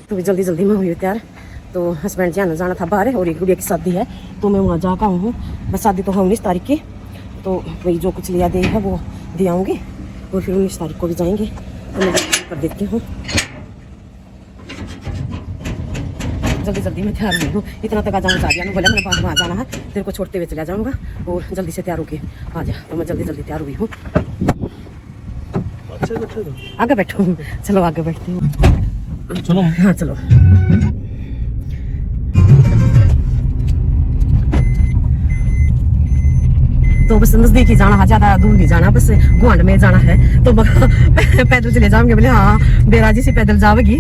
तो भी जल्दी जल्दी में हुई तैयार। तो हस्बैंड जी आना जाना था बाहर और एक गुड़िया की शादी है तो मैं वहाँ जाकर आऊँ हूँ। बस शादी तो है 19 तारीख की, तो वही जो कुछ लिया दे है वो दे आऊँगी और फिर 19 तारीख को भी जाएंगे। तो मैं कर देती हूँ, जल्दी जल्दी में तैयार हुई हूँ। इतना तक आ जाऊँगा चाह दिया बोला मैंने वहाँ जाना है, तेरे को छोड़ते हुए चला जाऊँगा और जल्दी से तैयार होके आ जा। तो मैं जल्दी जल्दी तैयार हुई हूँ। आगे बैठो, चलो आगे बैठती हूँ। चलो हाँ चलो। तो बस नजदीक ही जाना है, ज्यादा दूर नहीं जाना, बस गुआंढ में जाना है। तो पैदल चले जाऊंगे। बोले हाँ बेराजी से पैदल जाओगी।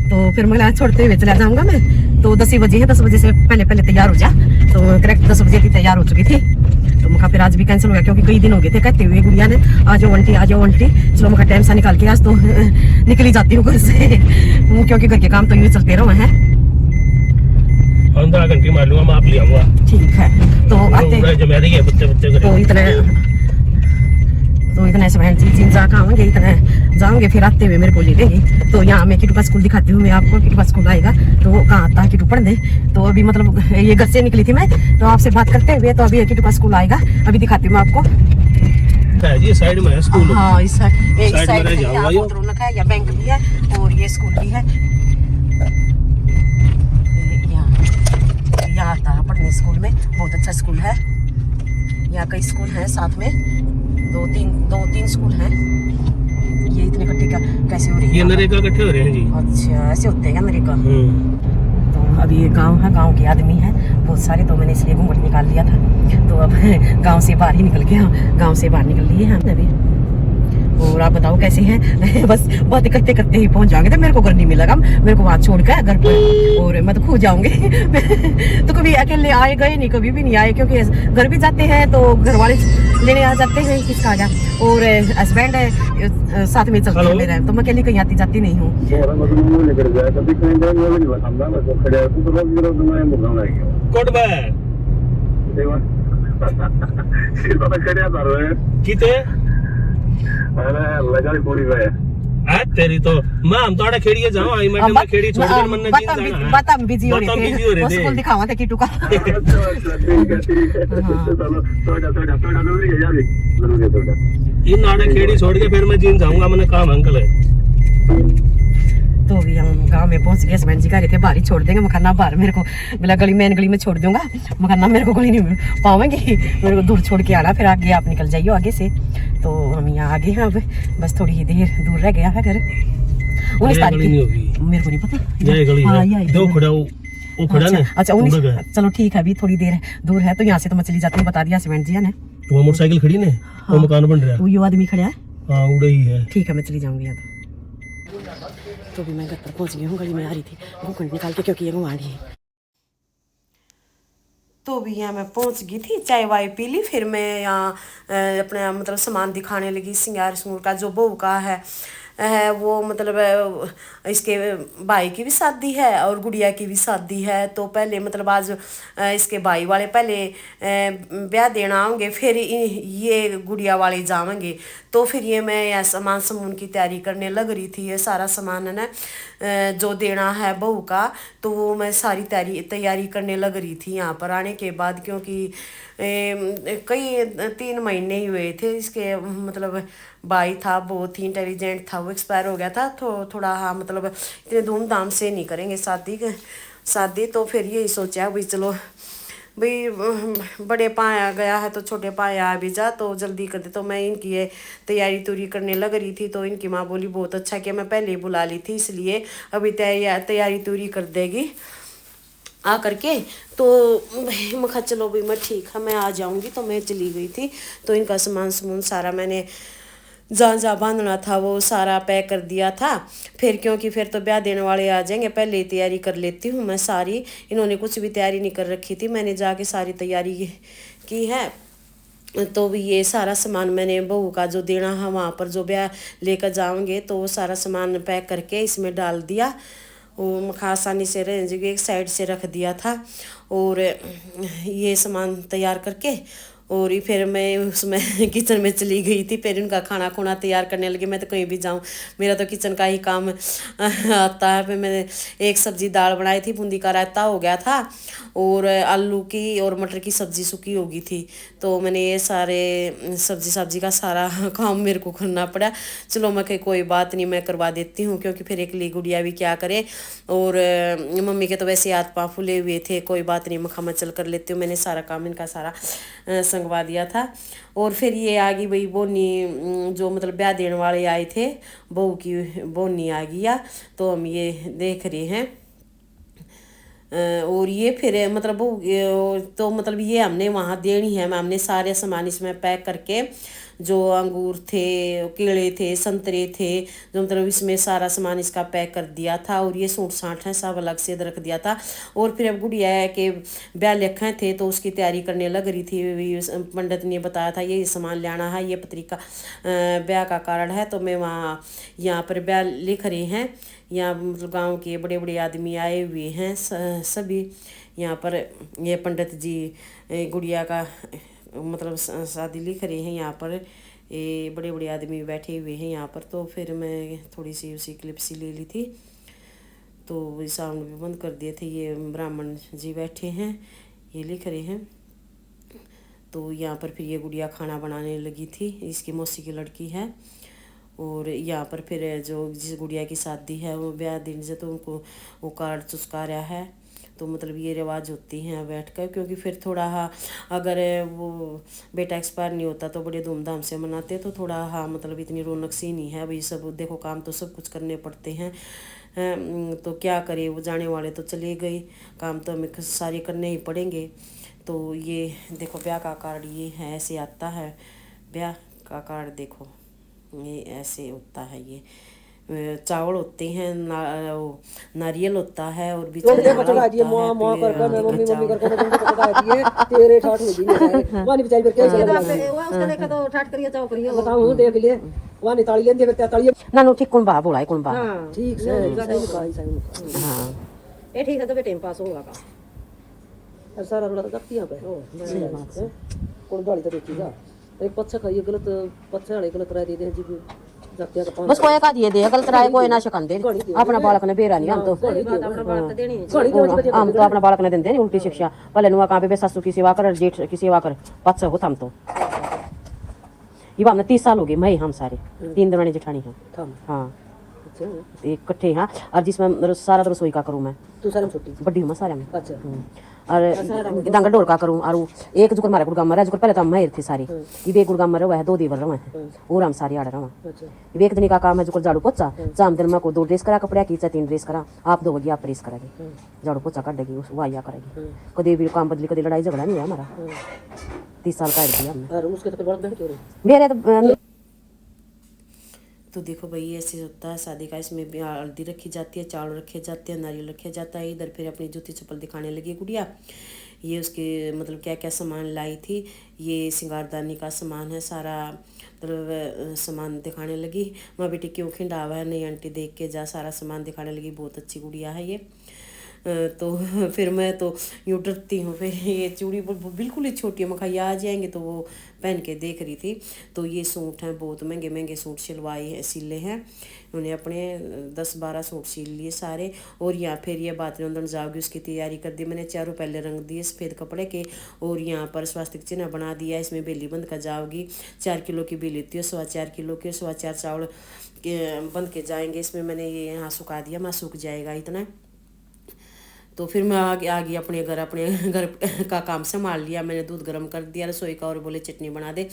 तो फिर मैं छोड़ते हुए चला जाऊंगा मैं। तो 10 बजे है, 10 बजे से पहले पहले तैयार हो जा। तो करेक्ट 10 बजे की तैयार हो चुकी थी। तो मुझे फिर आज भी कैंसिल हो गया क्योंकि कई दिन हो गए थे कहते हुए गुड़िया ने आ जाओ आंटी। चलो मुझे टाइम सा निकाल के आज तो निकली जाती हूँ घर से क्योंकि घर के काम तो यूँ चलते रहो हैं। 15 घंटे मार लूंगा, मैं आप ले आऊंगा। ठीक है। तो आते तो इतने हस्बैंड जी जिन जा आएंगे इतने जाऊंगे फिर आते हुए मेरे को ले लेंगे। तो यहाँ मैं किटू का स्कूल दिखाती हूँ मैं आपको। किटू का स्कूल आएगा तो वो कहाँ आता है किटू पढ़ने। तो अभी मतलब ये घर से निकली थी मैं, तो आपसे बात करते हुए तो अभी किटू का स्कूल आएगा, अभी दिखाती हूँ मैं आपको। जी साइड में है स्कूल। हाँ इस साइड में रौनक है, या बैंक भी है और ये स्कूल भी है। यहाँ आता है पढ़ने स्कूल में, बहुत अच्छा स्कूल है। यहाँ कई स्कूल हैं साथ में, दो तीन स्कूल हैं। ये इतने इकट्ठे क्या कैसे हो रही है? ये नरेगा इकट्ठे हो रहे हैं जी। अच्छा ऐसे होते हैं नरेगा। तो अभी ये गांव है, गांव के आदमी है बहुत सारे, तो मैंने इसलिए घूंघट निकाल लिया था। तो अब गांव से बाहर ही निकल गया, गांव से बाहर निकल लिए हैं अभी। और आप बताओ कैसे हैं? बस बातें करते करते ही पहुंच जाएंगे। तो मेरे को घर नहीं मिलेगा, मेरे को वहां छोड़ कर घर पर, और मैं तो खो जाऊंगी। तो कभी अकेले आए गए नहीं, कभी भी नहीं आए क्योंकि घर भी जाते हैं तो घर वाले लेने आ जाते हैं किसका आ जा। और हस्बैंड है साथ में चलते हैं मेरे, तो मैं अकेले कहीं आती जाती नहीं हूँ। तेरी तो मैं हम तोड़ा खेड़िए जाओ आई मैं खेड़ी छोड़ कर मन नहीं जाना। बता बिजी हो रहे थे, स्कूल दिखावा था किटू का। ये नाड़े खेड़ी छोड़ के फिर मैं जीन जाऊंगा, मैंने काम अंकल है। तो भी हम गांव में पहुंच गए। हस्बैंड जी कह रहे थे बाहर ही छोड़ देंगे, मखाना बाहर मेरे को बोला गली मेन गली में छोड़ दूंगा, मखाना मेरे को गली नहीं पावेंगे, मेरे को दूर छोड़ के आना, फिर आगे आप निकल जाइए आगे से। तो हम यहाँ आगे हैं अब, बस थोड़ी ही देर दूर रह गया है घर। 19 तारीख मेरे को नहीं पता। दो खड़ा वो खड़ा ना। अच्छा 19, चलो ठीक है अभी थोड़ी देर दूर है तो यहाँ से तो मैं चली जाती हूँ, बता दिया हस्बैंड जी ने। वो मोटरसाइकिल खड़ी ने, वो मकान बन रहा है, वो यो आदमी खड़ा है। हाँ उड़ा ही है। ठीक है मैं चली जाऊंगी यहाँ। तो भी मैं घर पर पहुंच गई हूँ, गली में आ रही थी घूंघट निकाल के क्योंकि ये गुआंढी है। तो भी यहाँ मैं पहुंच गई थी, चाय वाय पी ली, फिर मैं यहाँ अपने मतलब सामान दिखाने लगी। सिंगार सूंगार का जो बहू का है वो मतलब इसके भाई की भी शादी है और गुड़िया की भी शादी है। तो पहले मतलब आज इसके भाई वाले पहले ब्याह देना आएंगे, फिर ये गुड़िया वाले जाएंगे। तो फिर ये मैं यह सामान समून की तैयारी करने लग रही थी। ये सारा सामान है ना जो देना है बहू का, तो वो मैं सारी तैयारी करने लग रही थी यहाँ पर आने के बाद, क्योंकि कई 3 महीने ही हुए थे इसके मतलब भाई था बहुत ही इंटेलिजेंट था, वो एक्सपायर हो गया था। तो थोड़ा हाँ मतलब इतने धूमधाम से नहीं करेंगे शादी। तो फिर यही सोचा भाई चलो भाई बड़े पाया गया है तो छोटे पाया आ भी जा, तो जल्दी कर दे। तो मैं इनकी ये तैयारी करने लग रही थी। तो इनकी माँ बोली बहुत अच्छा किया, मैं पहले ही बुला ली थी इसलिए अभी तैयारी कर देगी आ करके। तो मैं कहा चलो भाई मैं ठीक है मैं आ जाऊंगी। तो मैं चली गई थी। तो इनका सामान सारा मैंने जहाँ बांधना था वो सारा पैक कर दिया था। फिर क्योंकि फिर तो ब्याह देने वाले आ जाएंगे, पहले ही तैयारी कर लेती हूँ मैं सारी। इन्होंने कुछ भी तैयारी नहीं कर रखी थी, मैंने जाके सारी तैयारी की है। तो भी ये सारा सामान मैंने बहू का जो देना है वहाँ पर जो ब्याह लेकर जाओगे तो वो सारा सामान पैक करके इसमें डाल दिया। वो मखा आसानी से रेंज एक साइड से रख दिया था। और ये सामान तैयार करके और ही फिर मैं उसमें किचन में चली गई थी। फिर उनका खाना खुना तैयार करने लगी। मैं तो कहीं भी जाऊं मेरा तो किचन का ही काम आता है। फिर मैंने एक सब्जी दाल बनाई थी, बूंदी का रायता हो गया था, और आलू की और मटर की सब्जी सूखी हो गई थी। तो मैंने ये सारे सब्जी का सारा काम मेरे को करना पड़ा। चलो मैं कही कोई बात नहीं, मैं करवा देती हूँ, क्योंकि फिर एक ली गुड़िया भी क्या करे। और मम्मी के तो वैसे हाथ पाँव फूले हुए थे, कोई बात नहीं मखा मचल कर लेती हूँ। मैंने सारा काम इनका सारा संगवा दिया था। और फिर ये आ गई वही बोनी, जो मतलब ब्याह देने वाले आए थे, बहू की बोनी आ गई। तो हम ये देख रहे हैं। और ये फिर मतलब तो मतलब ये हमने वहाँ देनी है। हमने सारे सामान इसमें पैक करके, जो अंगूर थे, केले थे, संतरे थे, जो मतलब इसमें सारा सामान इसका पैक कर दिया था। और ये सूट साट है सब अलग से रख दिया था। और फिर अब गुड़िया के ब्याह लिखे थे तो उसकी तैयारी करने लग रही थी। पंडित ने बताया था ये सामान लाना है, ये पत्रिका ब्याह का कारण है। तो मैं वहाँ यहाँ पर ब्याह लिख रही हैं। यहाँ मतलब गांव के बड़े बड़े आदमी आए हुए हैं सभी यहाँ पर। ये पंडित जी गुड़िया का मतलब शादी लिख रहे हैं यहाँ पर। ये बड़े बड़े आदमी बैठे हुए हैं यहाँ पर। तो फिर मैं थोड़ी सी उसी क्लिप सी ले ली थी, तो साउंड भी बंद कर दिए थे। ये ब्राह्मण जी बैठे हैं, ये लिख रहे हैं। तो यहाँ पर फिर ये गुड़िया खाना बनाने लगी थी, इसकी मौसी की लड़की है। और यहाँ पर फिर जो जिस गुड़िया की शादी है वो ब्याह दिन से, तो उनको वो कार्ड चुस्का रहा है। तो मतलब ये रिवाज होती हैं बैठ कर, क्योंकि फिर थोड़ा अगर वो बेटा एक्सपायर नहीं होता तो बड़े धूमधाम से मनाते। तो थोड़ा मतलब इतनी रौनक सी नहीं है भाई। सब देखो काम तो सब कुछ करने पड़ते हैं। तो क्या करे, वो जाने वाले तो चले गए, काम तो हमें सारे करने ही पड़ेंगे। तो ये देखो ब्याह का कार्ड ये है, ऐसे आता है ब्याह का कार्ड। देखो ये ऐसे होता है। ये चावल होते हैं, नारियल होता है, और बीच में तेरे ठाठ करिए चाव करिए बताऊं देख लिए वानी ताली लेंदे बेटा ताली ना नो ठीक कौन बा बोला है कौन बा। हां ठीक से हाँ ये ठीक है तो टाइम पास होगा का सारा रोड़ा करती यहां पे कौन डाली तो देखिएगा। एक पच्छा खाइए गलत पच्छा वाले गलत राय दे दे जी बस कोई का दिए दे गलत राय कोई ना शकन दे। अपना बालक ने बेरा नहीं। हम तो अपना बालक ने देंदे उल्टी शिक्षा। पहले नुआ कहां पे सासू की सेवा कर, जेठ की सेवा कर, पच्छा हो थम। तो ये हमने 30 साल हो गए मैं हम सारे 3 दरानी जेठानी हैं। हाँ इकट्ठे। हाँ और जिसमें सारा तो रसोई का करूँ मैं, तू सारे छोटी बड़ी हूँ मैं सारे में। अच्छा और दांगड़ डोर का करूँ। और एक जो मारे गुड़गाम मरा जो पहले तो मैं थी सारी। ये एक गुड़गाम मरा हुआ है, 2 दीवर रहा है और हम सारी आड़ रहा। ये एक दिन का काम है जो झाड़ू पोछा। चाम दिन में को 2 ड्रेस करा कपड़े की, 3 ड्रेस करा। आप 2 बजे आप प्रेस करेगी, झाड़ू पोछा कर देगी, वो आया करेगी। कभी भी काम बदली, कभी लड़ाई झगड़ा नहीं है हमारा। 30 साल का दिया हमने मेरे तो देखो भाई ऐसे होता है शादी का। इसमें भी हल्दी रखी जाती है, चावल रखे जाते हैं, नारियल रखे जाता है। इधर फिर अपनी जूती चप्पल दिखाने लगी गुड़िया। ये उसके मतलब क्या क्या सामान लाई थी। ये सिंगारदानी का सामान है सारा, मतलब सामान दिखाने लगी। माँ बेटी क्यों खिंडावा है, नहीं आंटी देख के जा, सारा सामान दिखाने लगी। बहुत अच्छी गुड़िया है ये। तो फिर मैं तो यूँ डरती हूँ। फिर ये चूड़ी बिल्कुल ही छोटी है, मखा आ जाएंगे तो वो पहन के देख रही थी। तो ये सूट हैं, बहुत महंगे महंगे सूट सिलवाए हैं, सिले हैं उन्हें। अपने 10-12 सूट सिल लिए सारे। और यहाँ फिर ये बाथरूम अंदर जाओगी उसकी तैयारी कर दी मैंने। चारों पहले रंग दिए सफ़ेद कपड़े के, और यहाँ पर स्वास्तिक चिन्ह बना दिया। इसमें बेली बंद का जाओगी। 4 किलो की बेली होती है, 4.25 किलो के 4.25 चावल के बंद के जाएंगे। इसमें मैंने ये यहाँ सुखा दिया, मैं सूख जाएगा इतना। तो फिर मैं आ गई अपने घर का काम संभाल लिया। मैंने दूध गर्म कर दिया रसोई का, और बोले चटनी बना दे।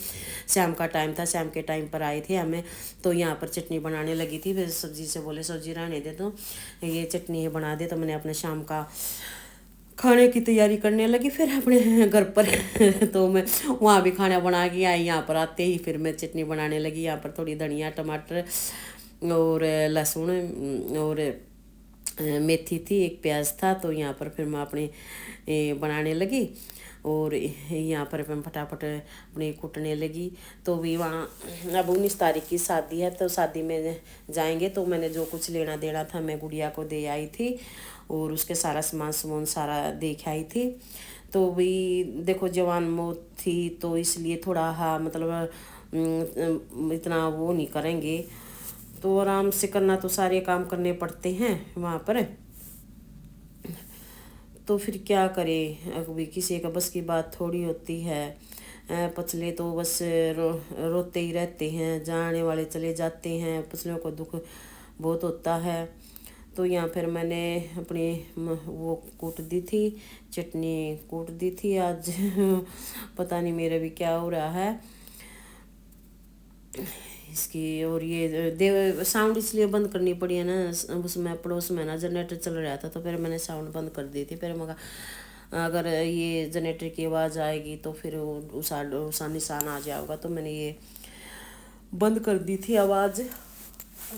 शाम का टाइम था, शाम के टाइम पर आए थे हमें। तो यहाँ पर चटनी बनाने लगी थी। फिर सब्जी से बोले सब्जी रहने दे, तो ये चटनी बना दे। तो मैंने अपने शाम का खाने की तैयारी करने लगी फिर अपने घर पर। तो मैं वहाँ भी खाना बना के आई। यहाँ पर आते ही फिर मैं चटनी बनाने लगी। यहाँ पर थोड़ी धनिया, टमाटर और लहसुन और मेथी थी, एक प्याज था। तो यहाँ पर फिर मैं अपने बनाने लगी। और यहाँ पर मैं फटाफट अपने कुटने लगी। तो भी वहाँ अब 19 तारीख की शादी है, तो शादी में जाएंगे। तो मैंने जो कुछ लेना देना था मैं गुड़िया को दे आई थी, और उसके सारा सामान सारा देख आई थी। तो भी देखो जवान मौत थी तो इसलिए थोड़ा हाँ मतलब इतना वो नहीं करेंगे, तो आराम से करना, तो सारे काम करने पड़ते हैं वहाँ पर। तो फिर क्या करे, अभी किसी का बस की बात थोड़ी होती है। पचले तो बस रोते ही रहते हैं, जाने वाले चले जाते हैं, पचलों को दुख बहुत होता है। तो यहाँ फिर मैंने अपनी वो कूट दी थी, चटनी कूट दी थी आज पता नहीं मेरा भी क्या हो रहा है इसकी। और ये देव साउंड इसलिए बंद करनी पड़ी है ना, उसमें पड़ोस में ना जनरेटर चल रहा था, तो फिर मैंने साउंड बंद कर दी थी। फिर मगर अगर ये जनरेटर की आवाज़ आएगी तो फिर उसा निशान आ जाएगा, तो मैंने ये बंद कर दी थी आवाज़।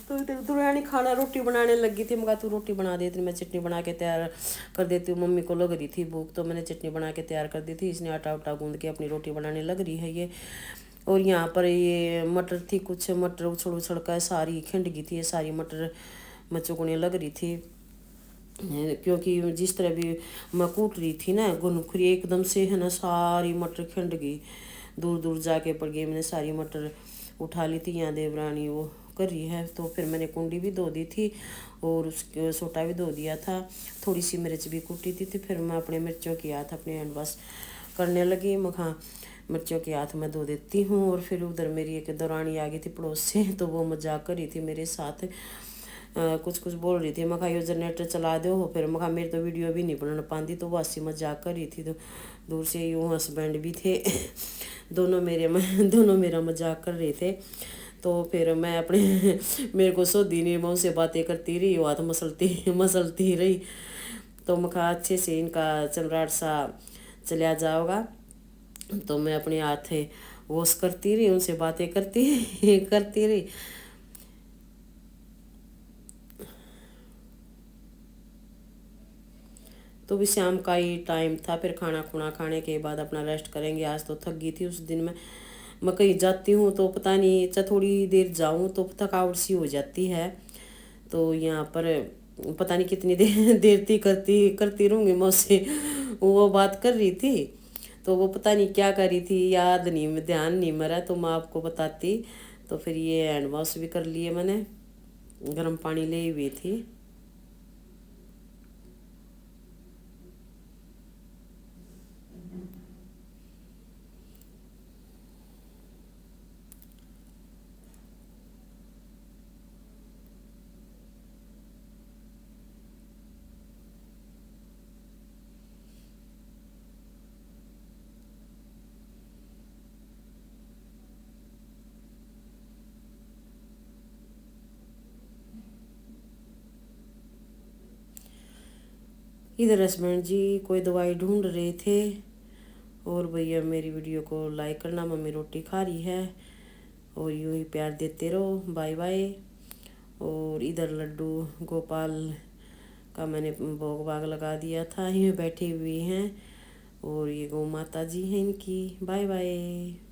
तो दुरानी खाना रोटी बनाने लगी थी, मगर तू रोटी बना देती, मैं चटनी बना के तैयार कर देती हूँ। मम्मी को लग रही थी भूख, तो मैंने चटनी बना के तैयार कर दी थी। इसने आटा उटा गूंद के अपनी रोटी बनाने लग रही है ये। और यहाँ पर ये मटर थी, कुछ मटर उछड़ उछड़ कर सारी खिंड गई थी, ये सारी मटर मैं चुगने लग रही थी, क्योंकि जिस तरह भी मैं कूट रही थी ना गुनखुरी एकदम से है ना, सारी मटर खिंड गई, दूर दूर जाके पड़ गई। मैंने सारी मटर उठा ली थी, यहाँ देवरानी वो कर रही है। तो फिर मैंने कुंडी भी धो दी थी और उसके सोटा भी धो दिया था, थोड़ी सी मिर्च भी कूटी थी। फिर मैं अपने मिर्चों की हाथ अपने हैंड वॉश करने लगी। मखा मिर्चों के हाथ में धो देती हूँ। और फिर उधर मेरी एक दौरानी आ गई थी पड़ोस से, तो वो मजाक कर रही थी मेरे साथ, कुछ कुछ बोल रही थी। मखा यो जनरेटर चला दो, फिर मखा मेरे तो वीडियो भी नहीं बना पाती, तो वो हंसी मजाक कर रही थी। तो दूर से यूँ हस्बैंड भी थे दोनों मेरा मजाक कर रहे थे। तो फिर मैं अपने मेरे को सोधी नहीं, मैं उनसे बातें करती रही, हाथ मसलती रही। तो मखा अच्छे से इनका चमराट सा चला जाओगा, तो मैं अपने हाथ वॉश करती रही, उनसे बातें करती रही। तो भी शाम का ही टाइम था, फिर खाना खुना खाने के बाद अपना रेस्ट करेंगे। आज तो थक गई थी उस दिन मैं कहीं जाती हूँ तो पता नहीं चाहे थोड़ी देर जाऊँ तो थकावट सी हो जाती है। तो यहाँ पर पता नहीं कितनी देर थी करती रहूँगी मैं उससे वो बात कर रही थी, तो वो पता नहीं क्या कर रही थी, याद नहीं, ध्यान नहीं मेरा, तो मैं आपको बताती। तो फिर ये हैंड वॉश भी कर लिए मैंने, गर्म पानी ले हुई थी। इधर हस्बैंड जी कोई दवाई ढूंढ रहे थे। और भैया मेरी वीडियो को लाइक करना, मम्मी रोटी खा रही है। और यूँ ही प्यार देते रहो, बाय बाय। और इधर लड्डू गोपाल का मैंने भोग भाग लगा दिया था, ये बैठे हुए हैं। और ये गौ माता जी हैं इनकी, बाय बाय।